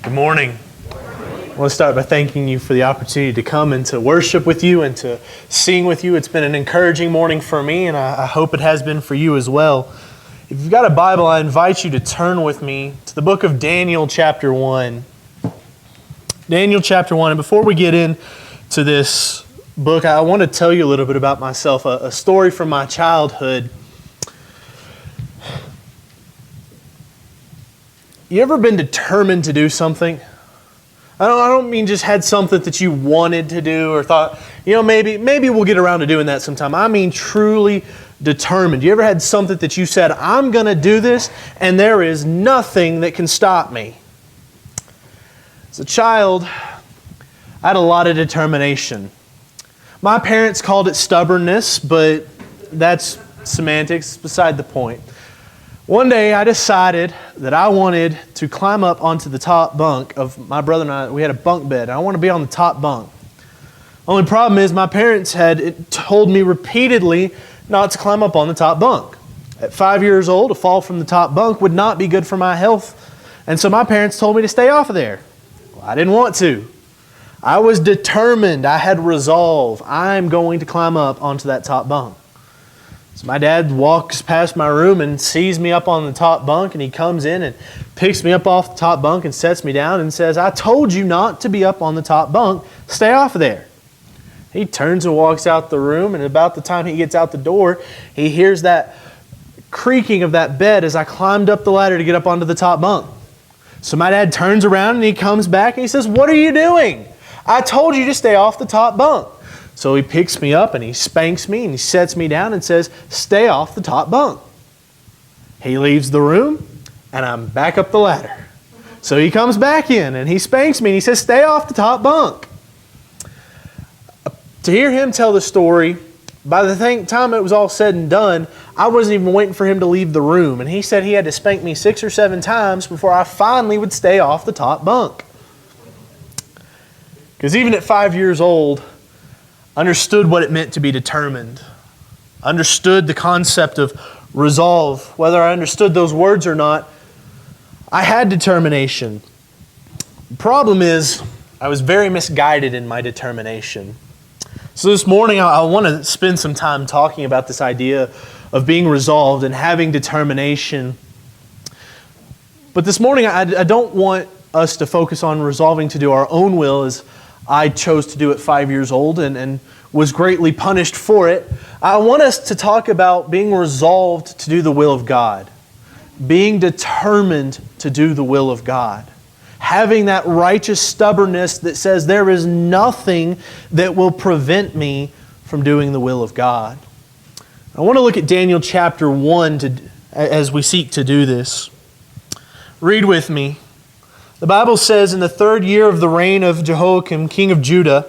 Good morning. I want to start by thanking you for the opportunity to come and to worship with you and to sing with you. It's been an encouraging morning for me, and I hope it has been for you as well. If you've got a Bible, I invite you to turn with me to the book of Daniel chapter 1. Daniel chapter 1. And before we get into this book, I want to tell you a little bit about myself, a story from my childhood. You ever been determined to do something? I don't mean just had something that you wanted to do or thought, maybe we'll get around to doing that sometime. I mean truly determined. You ever had something that you said, I'm going to do this, and there is nothing that can stop me? As a child, I had a lot of determination. My parents called it stubbornness, but that's semantics, beside the point. One day I decided that I wanted to climb up onto the top bunk of my brother and I. We had a bunk bed. I want to be on the top bunk. Only problem is my parents had told me repeatedly not to climb up on the top bunk. At 5 years old, a fall from the top bunk would not be good for my health. And so my parents told me to stay off of there. Well, I didn't want to. I was determined. I had resolve. I'm going to climb up onto that top bunk. So my dad walks past my room and sees me up on the top bunk, and he comes in and picks me up off the top bunk and sets me down and says, I told you not to be up on the top bunk. Stay off of there. He turns and walks out the room, and about the time he gets out the door, he hears that creaking of that bed as I climbed up the ladder to get up onto the top bunk. So my dad turns around and he comes back and he says, what are you doing? I told you to stay off the top bunk. So he picks me up and he spanks me and he sets me down and says, stay off the top bunk. He leaves the room and I'm back up the ladder. So he comes back in and he spanks me and he says, stay off the top bunk. To hear him tell the story, by the time it was all said and done, I wasn't even waiting for him to leave the room. And he said he had to spank me 6 or 7 times before I finally would stay off the top bunk. Because even at 5 years old, understood what it meant to be determined. Understood the concept of resolve. Whether I understood those words or not, I had determination. The problem is, I was very misguided in my determination. So this morning, I want to spend some time talking about this idea of being resolved and having determination. But this morning, I don't want us to focus on resolving to do our own will as I chose to do at 5 years old and was greatly punished for it. I want us to talk about being resolved to do the will of God. Being determined to do the will of God. Having that righteous stubbornness that says there is nothing that will prevent me from doing the will of God. I want to look at Daniel chapter 1 as we seek to do this. Read with me. The Bible says, in the 3rd year of the reign of Jehoiakim, king of Judah,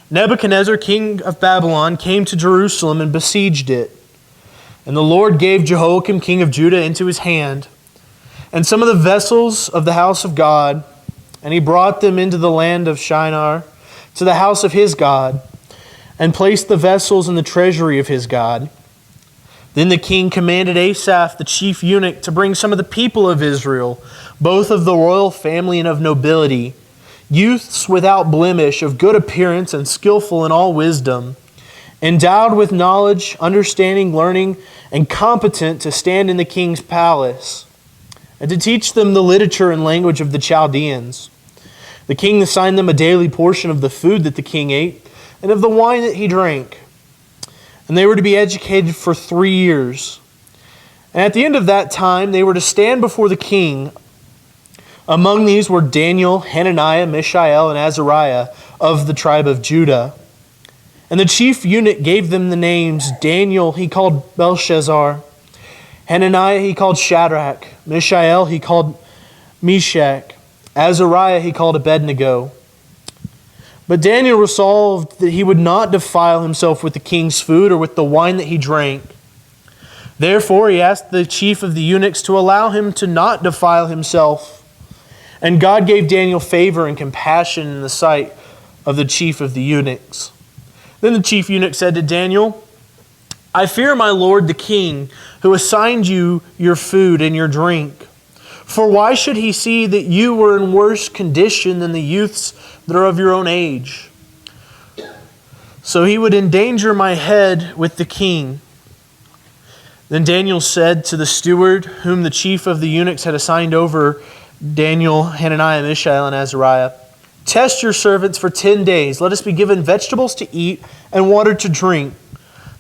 Nebuchadnezzar, king of Babylon, came to Jerusalem and besieged it. And the Lord gave Jehoiakim, king of Judah, into his hand, and some of the vessels of the house of God, and he brought them into the land of Shinar, to the house of his God, and placed the vessels in the treasury of his God. Then the king commanded Asaph, the chief eunuch, to bring some of the people of Israel, both of the royal family and of nobility, youths without blemish, of good appearance and skillful in all wisdom, endowed with knowledge, understanding, learning, and competent to stand in the king's palace, and to teach them the literature and language of the Chaldeans. The king assigned them a daily portion of the food that the king ate and of the wine that he drank. And they were to be educated for 3 years. And at the end of that time, they were to stand before the king. Among these were Daniel, Hananiah, Mishael, and Azariah of the tribe of Judah. And the chief eunuch gave them the names. Daniel he called Belshazzar. Hananiah he called Shadrach. Mishael he called Meshach. Azariah he called Abednego. But Daniel resolved that he would not defile himself with the king's food or with the wine that he drank. Therefore he asked the chief of the eunuchs to allow him to not defile himself. And God gave Daniel favor and compassion in the sight of the chief of the eunuchs. Then the chief eunuch said to Daniel, I fear my lord the king, who assigned you your food and your drink. For why should he see that you were in worse condition than the youths that are of your own age? So he would endanger my head with the king. Then Daniel said to the steward, whom the chief of the eunuchs had assigned over Daniel, Hananiah, Mishael, and Azariah, test your servants for 10 days. Let us be given vegetables to eat and water to drink.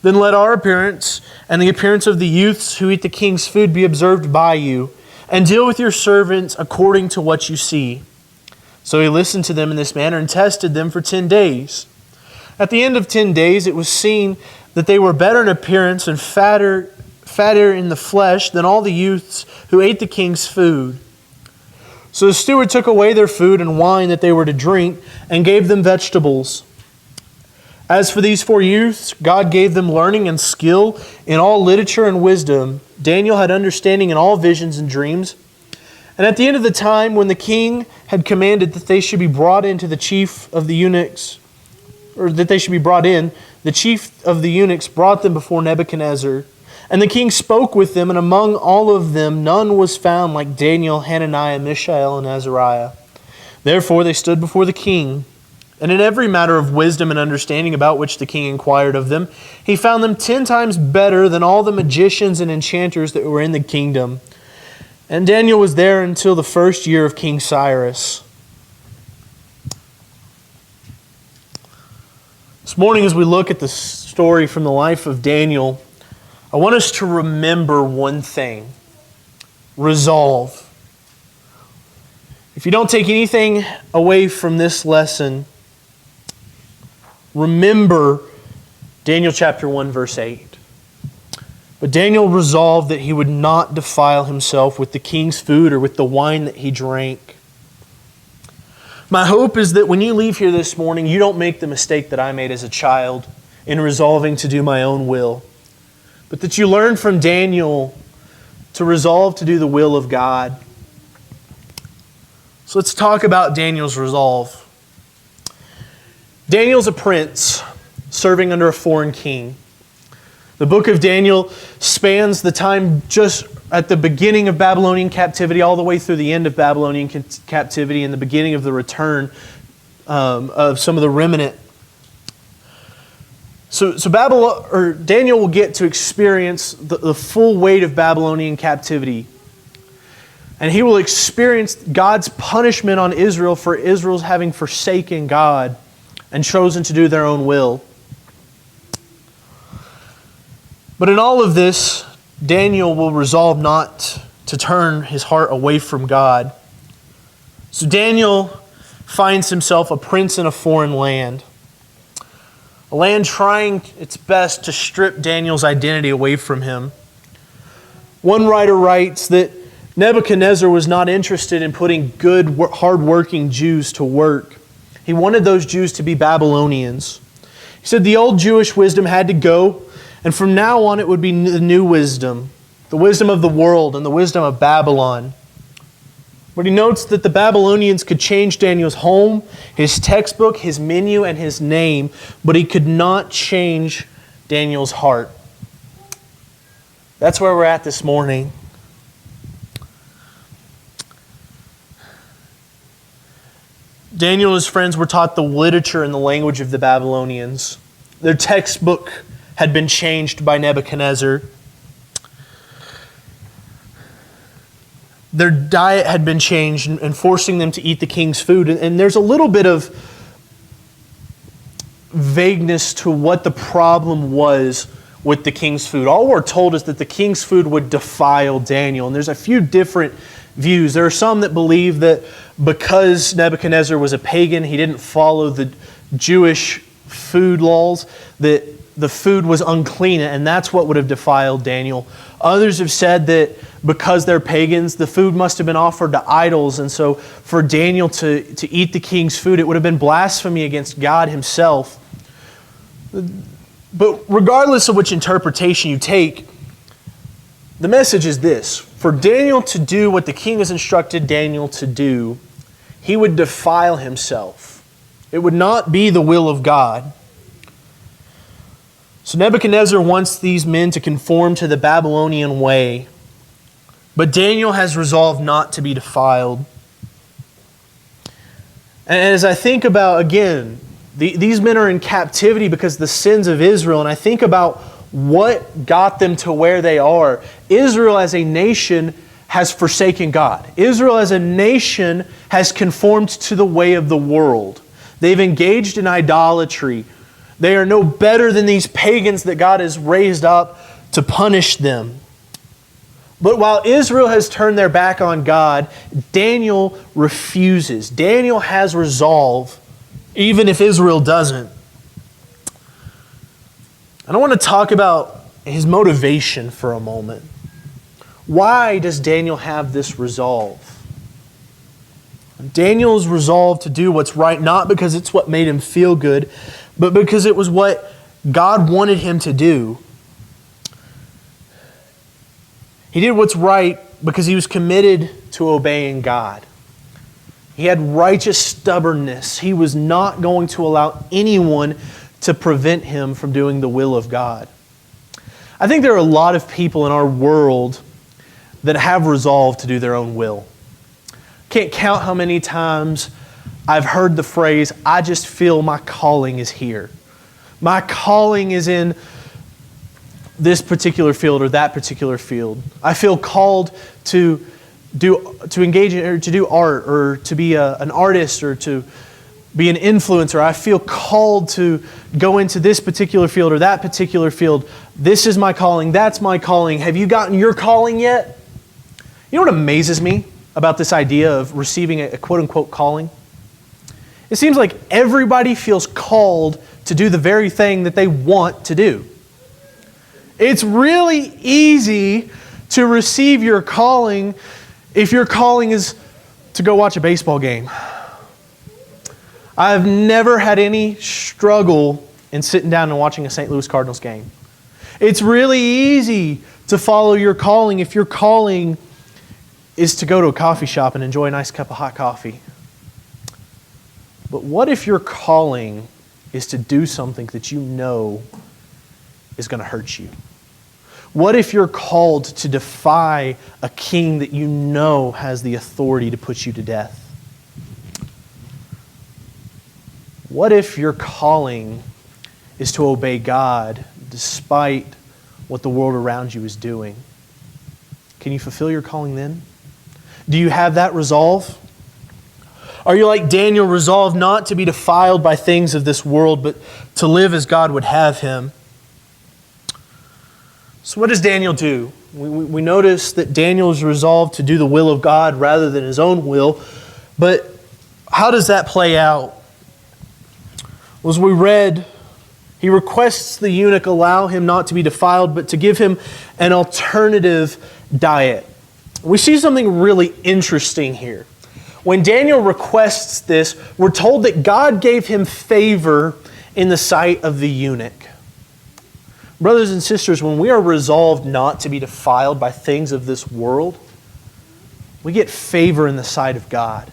Then let our appearance and the appearance of the youths who eat the king's food be observed by you, and deal with your servants according to what you see. So he listened to them in this manner and tested them for 10 days. At the end of 10 days, it was seen that they were better in appearance and fatter in the flesh than all the youths who ate the king's food. So the steward took away their food and wine that they were to drink and gave them vegetables. As for these 4 youths, God gave them learning and skill in all literature and wisdom. Daniel had understanding in all visions and dreams. And at the end of the time, when the king had commanded that they should be brought into the chief of the eunuchs, or that they should be brought in, the chief of the eunuchs brought them before Nebuchadnezzar. And the king spoke with them, and among all of them none was found like Daniel, Hananiah, Mishael, and Azariah. Therefore they stood before the king. And in every matter of wisdom and understanding about which the king inquired of them, he found them 10 times better than all the magicians and enchanters that were in the kingdom. And Daniel was there until the first year of King Cyrus. This morning, as we look at the story from the life of Daniel, I want us to remember one thing: resolve. If you don't take anything away from this lesson, remember Daniel chapter 1, verse 8. But Daniel resolved that he would not defile himself with the king's food or with the wine that he drank. My hope is that when you leave here this morning, you don't make the mistake that I made as a child in resolving to do my own will, but that you learn from Daniel to resolve to do the will of God. So let's talk about Daniel's resolve. Daniel's a prince serving under a foreign king. The book of Daniel spans the time just at the beginning of Babylonian captivity all the way through the end of Babylonian captivity and the beginning of the return of some of the remnant. So Daniel will get to experience the full weight of Babylonian captivity. And he will experience God's punishment on Israel for Israel's having forsaken God and chosen to do their own will. But in all of this, Daniel will resolve not to turn his heart away from God. So Daniel finds himself a prince in a foreign land. A land trying its best to strip Daniel's identity away from him. One writer writes that Nebuchadnezzar was not interested in putting good, hard-working Jews to work. He wanted those Jews to be Babylonians. He said the old Jewish wisdom had to go, and from now on it would be the new wisdom, the wisdom of the world and the wisdom of Babylon. But he notes that the Babylonians could change Daniel's home, his textbook, his menu, and his name, but he could not change Daniel's heart. That's where we're at this morning. Daniel and his friends were taught the literature and the language of the Babylonians. Their textbook had been changed by Nebuchadnezzar. Their diet had been changed and forcing them to eat the king's food. And there's a little bit of vagueness to what the problem was with the king's food. All we're told is that the king's food would defile Daniel. And there's a few different views. There are some that believe that because Nebuchadnezzar was a pagan, he didn't follow the Jewish food laws, that the food was unclean, and that's what would have defiled Daniel. Others have said that because they're pagans, the food must have been offered to idols, and so for Daniel to eat the king's food, it would have been blasphemy against God himself. But regardless of which interpretation you take, the message is this: for Daniel to do what the king has instructed Daniel to do, he would defile himself. It would not be the will of God. So Nebuchadnezzar wants these men to conform to the Babylonian way. But Daniel has resolved not to be defiled. And as I think about, again, these men are in captivity because of the sins of Israel, and I think about what got them to where they are. Israel as a nation has forsaken God. Israel as a nation has conformed to the way of the world. They've engaged in idolatry. They are no better than these pagans that God has raised up to punish them. But while Israel has turned their back on God, Daniel refuses. Daniel has resolve, even if Israel doesn't. And I want to talk about his motivation for a moment. Why does Daniel have this resolve? Daniel is resolved to do what's right, not because it's what made him feel good, but because it was what God wanted him to do. He did what's right because he was committed to obeying God. He had righteous stubbornness. He was not going to allow anyone to prevent him from doing the will of God. I think there are a lot of people in our world that have resolved to do their own will. Can't count how many times I've heard the phrase, I just feel my calling is here. My calling is in this particular field or that particular field. I feel called to engage in, or to do art, or to be an artist, or to be an influencer. I feel called to go into this particular field or that particular field. This is my calling. That's my calling. Have you gotten your calling yet? You know what amazes me about this idea of receiving a quote-unquote calling? It seems like everybody feels called to do the very thing that they want to do. It's really easy to receive your calling if your calling is to go watch a baseball game. I've never had any struggle in sitting down and watching a St. Louis Cardinals game. It's really easy to follow your calling if your calling is to go to a coffee shop and enjoy a nice cup of hot coffee. But what if your calling is to do something that you know is going to hurt you? What if you're called to defy a king that you know has the authority to put you to death? What if your calling is to obey God despite what the world around you is doing? Can you fulfill your calling then? Do you have that resolve? Are you like Daniel, resolved not to be defiled by things of this world, but to live as God would have him? So what does Daniel do? We notice that Daniel is resolved to do the will of God rather than his own will. But how does that play out? Well, as we read, he requests the eunuch allow him not to be defiled, but to give him an alternative diet. We see something really interesting here. When Daniel requests this, we're told that God gave him favor in the sight of the eunuch. Brothers and sisters, when we are resolved not to be defiled by things of this world, we get favor in the sight of God.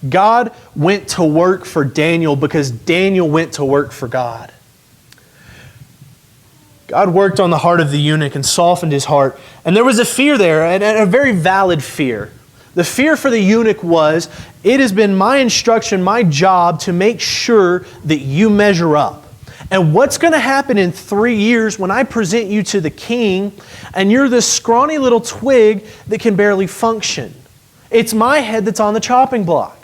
God went to work for Daniel because Daniel went to work for God. God worked on the heart of the eunuch and softened his heart. And there was a fear there, and a very valid fear. The fear for the eunuch was, it has been my instruction, my job to make sure that you measure up. And what's going to happen in 3 years when I present you to the king and you're this scrawny little twig that can barely function? It's my head that's on the chopping block.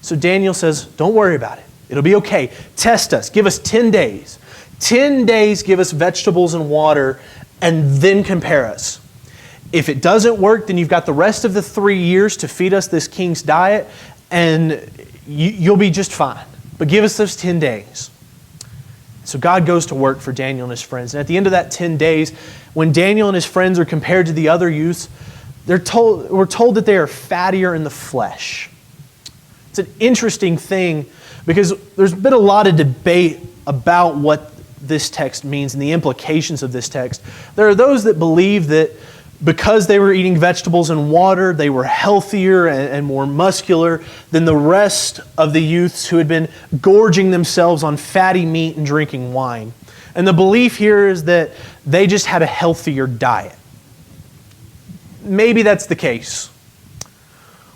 So Daniel says, don't worry about it. It'll be okay. Test us. Give us 10 days. 10 days, give us vegetables and water, and then compare us. If it doesn't work, then you've got the rest of the 3 years to feed us this king's diet, and you'll be just fine. But give us those 10 days. So God goes to work for Daniel and his friends. And at the end of that 10 days, when Daniel and his friends are compared to the other youths, we're told that they are fattier in the flesh. It's an interesting thing because there's been a lot of debate about what this text means and the implications of this text. There are those that believe that because they were eating vegetables and water, they were healthier and more muscular than the rest of the youths who had been gorging themselves on fatty meat and drinking wine. And the belief here is that they just had a healthier diet. maybe that's the case.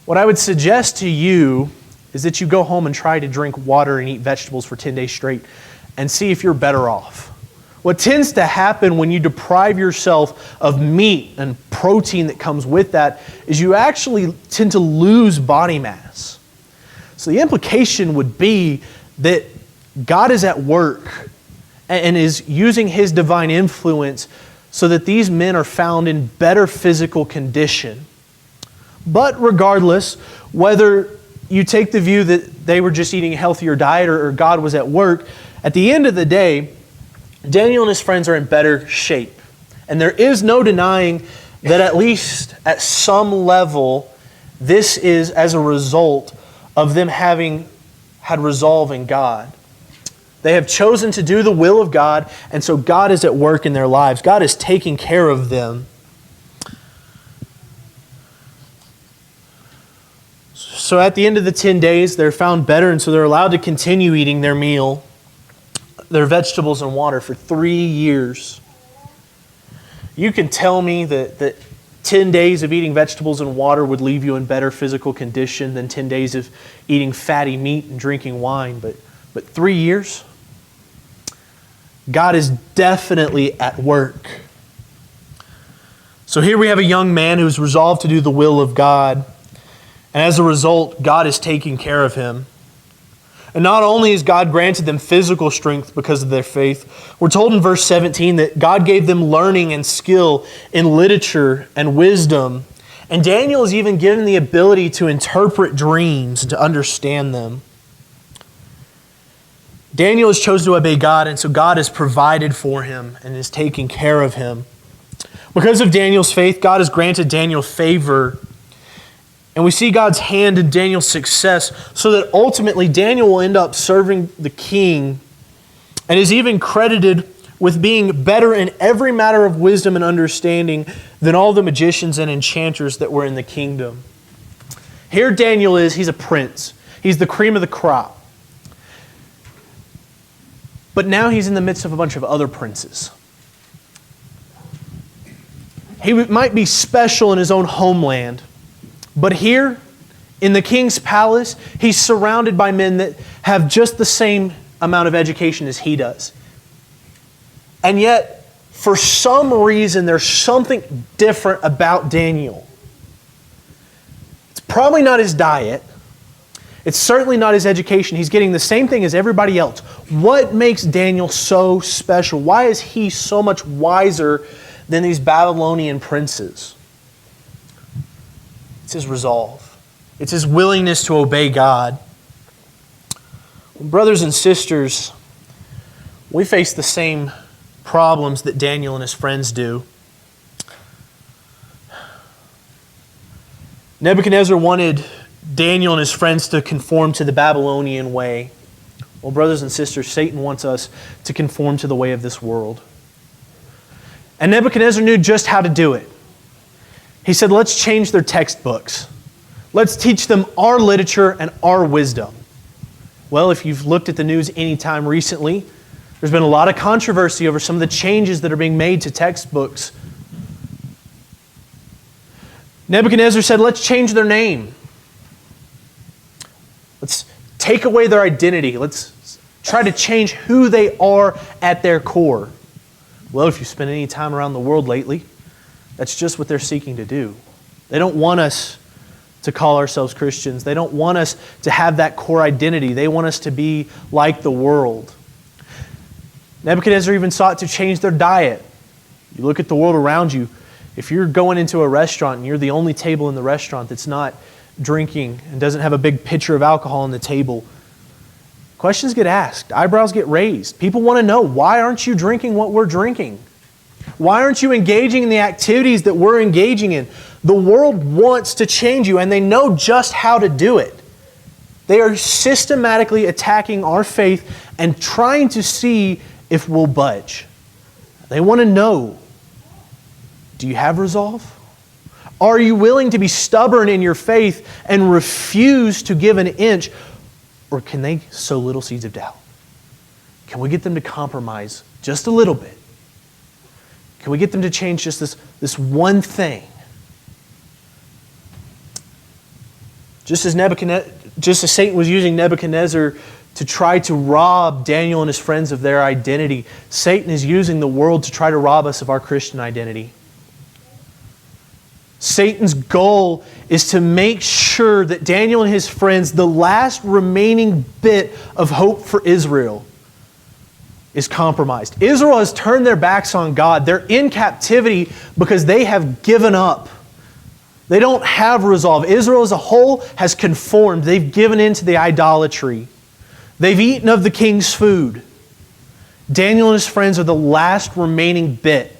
What I would suggest to you is that you go home and try to drink water and eat vegetables for 10 days straight and see if you're better off. What tends to happen when you deprive yourself of meat and protein that comes with that is you actually tend to lose body mass. So the implication would be that God is at work and is using His divine influence so that these men are found in better physical condition. But regardless, whether you take the view that they were just eating a healthier diet or God was at work, at the end of the day, Daniel and his friends are in better shape. And there is no denying that at least at some level, this is as a result of them having had resolve in God. They have chosen to do the will of God, and so God is at work in their lives. God is taking care of them. So at the end of the 10 days, they're found better, and so they're allowed to continue eating their meal, their vegetables and water for 3 years. You can tell me that 10 days of eating vegetables and water would leave you in better physical condition than 10 days of eating fatty meat and drinking wine, but 3 years? God is definitely at work. So here we have a young man who's resolved to do the will of God. And as a result, God is taking care of him. And not only has God granted them physical strength because of their faith, we're told in verse 17 that God gave them learning and skill in literature and wisdom. And Daniel is even given the ability to interpret dreams and to understand them. Daniel has chosen to obey God, and so God has provided for him and is taking care of him. Because of Daniel's faith, God has granted Daniel favor. And we see God's hand in Daniel's success so that ultimately Daniel will end up serving the king and is even credited with being better in every matter of wisdom and understanding than all the magicians and enchanters that were in the kingdom. Here Daniel is, he's a prince. He's the cream of the crop. But now he's in the midst of a bunch of other princes. He might be special in his own homeland, but here in the king's palace, he's surrounded by men that have just the same amount of education as he does. And yet, for some reason, there's something different about Daniel. It's probably not his diet. It's certainly not his education. He's getting the same thing as everybody else. What makes Daniel so special? Why is he so much wiser than these Babylonian princes? It's his resolve. It's his willingness to obey God. Brothers and sisters, we face the same problems that Daniel and his friends do. Nebuchadnezzar wanted Daniel and his friends to conform to the Babylonian way. Well, brothers and sisters, Satan wants us to conform to the way of this world. And Nebuchadnezzar knew just how to do it. He said, let's change their textbooks. Let's teach them our literature and our wisdom. Well, if you've looked at the news any time recently, there's been a lot of controversy over some of the changes that are being made to textbooks. Nebuchadnezzar said, let's change their name. Let's take away their identity. Let's try to change who they are at their core. Well, if you spend any time around the world lately, that's just what they're seeking to do. They don't want us to call ourselves Christians. They don't want us to have that core identity. They want us to be like the world. Nebuchadnezzar even sought to change their diet. You look at the world around you. If you're going into a restaurant and you're the only table in the restaurant that's not drinking and doesn't have a big pitcher of alcohol on the table, questions get asked. Eyebrows get raised. People want to know, why aren't you drinking what we're drinking? Why aren't you engaging in the activities that we're engaging in? The world wants to change you, and they know just how to do it. They are systematically attacking our faith and trying to see if we'll budge. They want to know, do you have resolve? Are you willing to be stubborn in your faith and refuse to give an inch? Or can they sow little seeds of doubt? Can we get them to compromise just a little bit? Can we get them to change just this one thing? Just as Satan was using Nebuchadnezzar to try to rob Daniel and his friends of their identity, Satan is using the world to try to rob us of our Christian identity. Satan's goal is to make sure that Daniel and his friends, the last remaining bit of hope for Israel, is compromised. Israel has turned their backs on God. They're in captivity because they have given up. They don't have resolve. Israel as a whole has conformed. They've given in to the idolatry. They've eaten of the king's food. Daniel and his friends are the last remaining bit.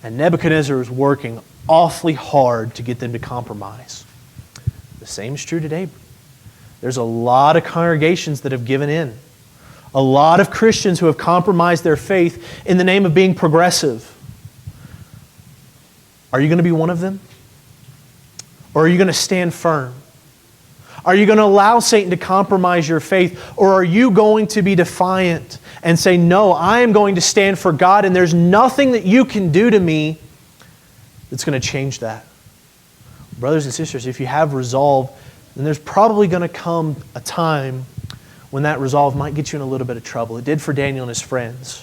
And Nebuchadnezzar is working awfully hard to get them to compromise. The same is true today. There's a lot of congregations that have given in. A lot of Christians who have compromised their faith in the name of being progressive. Are you going to be one of them? Or are you going to stand firm? Are you going to allow Satan to compromise your faith? Or are you going to be defiant and say, no, I am going to stand for God and there's nothing that you can do to me that's going to change that? Brothers and sisters, if you have resolve, then there's probably going to come a time when that resolve might get you in a little bit of trouble. It did for Daniel and his friends.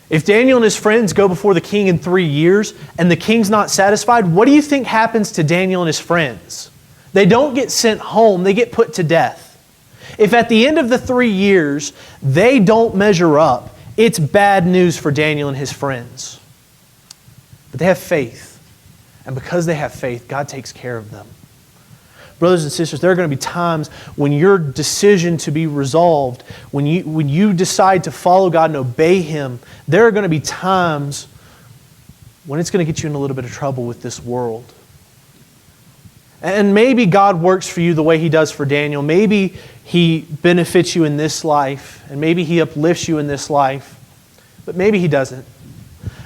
If Daniel and his friends go before the king in 3 years and the king's not satisfied, what do you think happens to Daniel and his friends? They don't get sent home, they get put to death. If at the end of the 3 years they don't measure up, it's bad news for Daniel and his friends. But they have faith. And because they have faith, God takes care of them. Brothers and sisters, there are going to be times when your decision to be resolved, when you decide to follow God and obey Him, there are going to be times when it's going to get you in a little bit of trouble with this world. And maybe God works for you the way He does for Daniel. Maybe He benefits you in this life, and maybe He uplifts you in this life, but maybe He doesn't.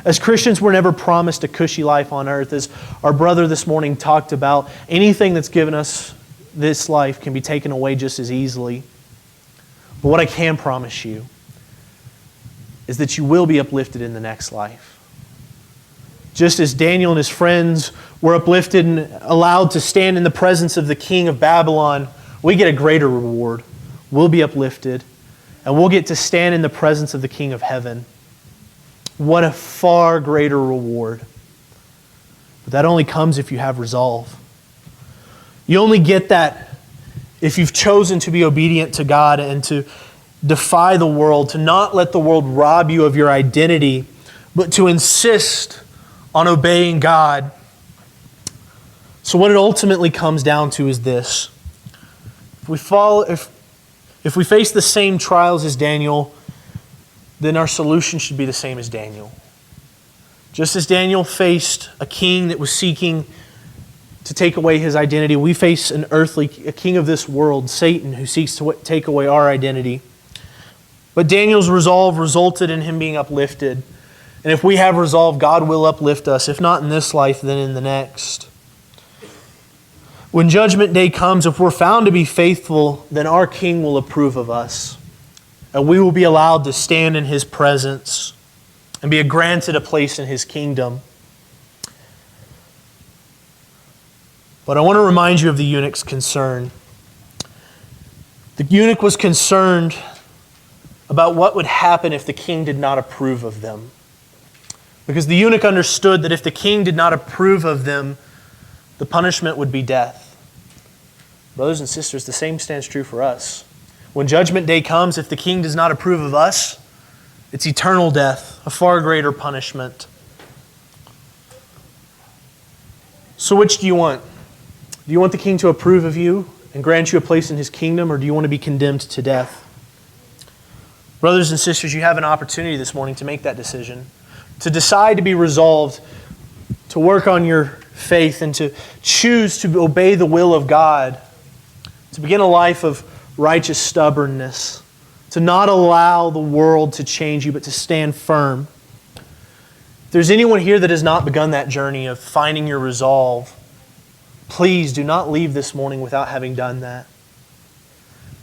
As Christians, we're never promised a cushy life on earth. As our brother this morning talked about, anything that's given us this life can be taken away just as easily. But what I can promise you is that you will be uplifted in the next life. Just as Daniel and his friends were uplifted and allowed to stand in the presence of the king of Babylon, we get a greater reward. We'll be uplifted, and we'll get to stand in the presence of the King of heaven. What a far greater reward. But that only comes if you have resolve. You only get that if you've chosen to be obedient to God and to defy the world, to not let the world rob you of your identity, but to insist on obeying God. So what it ultimately comes down to is this. If we face the same trials as Daniel, then our solution should be the same as Daniel. Just as Daniel faced a king that was seeking to take away his identity, we face a king of this world, Satan, who seeks to take away our identity. But Daniel's resolve resulted in him being uplifted. And if we have resolve, God will uplift us. If not in this life, then in the next. When Judgment Day comes, if we're found to be faithful, then our King will approve of us. And we will be allowed to stand in His presence and be granted a place in His kingdom. But I want to remind you of the eunuch's concern. The eunuch was concerned about what would happen if the king did not approve of them. Because the eunuch understood that if the king did not approve of them, the punishment would be death. Brothers and sisters, the same stands true for us. When Judgment Day comes, if the king does not approve of us, it's eternal death, a far greater punishment. So which do you want? Do you want the king to approve of you and grant you a place in his kingdom, or do you want to be condemned to death? Brothers and sisters, you have an opportunity this morning to make that decision, to decide to be resolved, to work on your faith, and to choose to obey the will of God, to begin a life of righteous stubbornness, to not allow the world to change you, but to stand firm. If there's anyone here that has not begun that journey of finding your resolve, please do not leave this morning without having done that.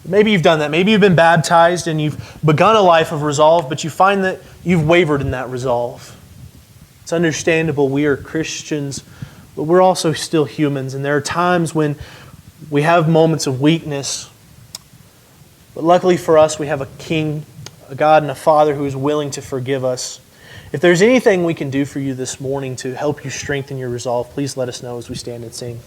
Maybe you've done that. Maybe you've been baptized and you've begun a life of resolve, but you find that you've wavered in that resolve. It's understandable. We are Christians, but we're also still humans, and there are times when We have moments of weakness. But luckily for us, we have a King, a God and a Father who is willing to forgive us. If there's anything we can do for you this morning to help you strengthen your resolve, please let us know as we stand and sing.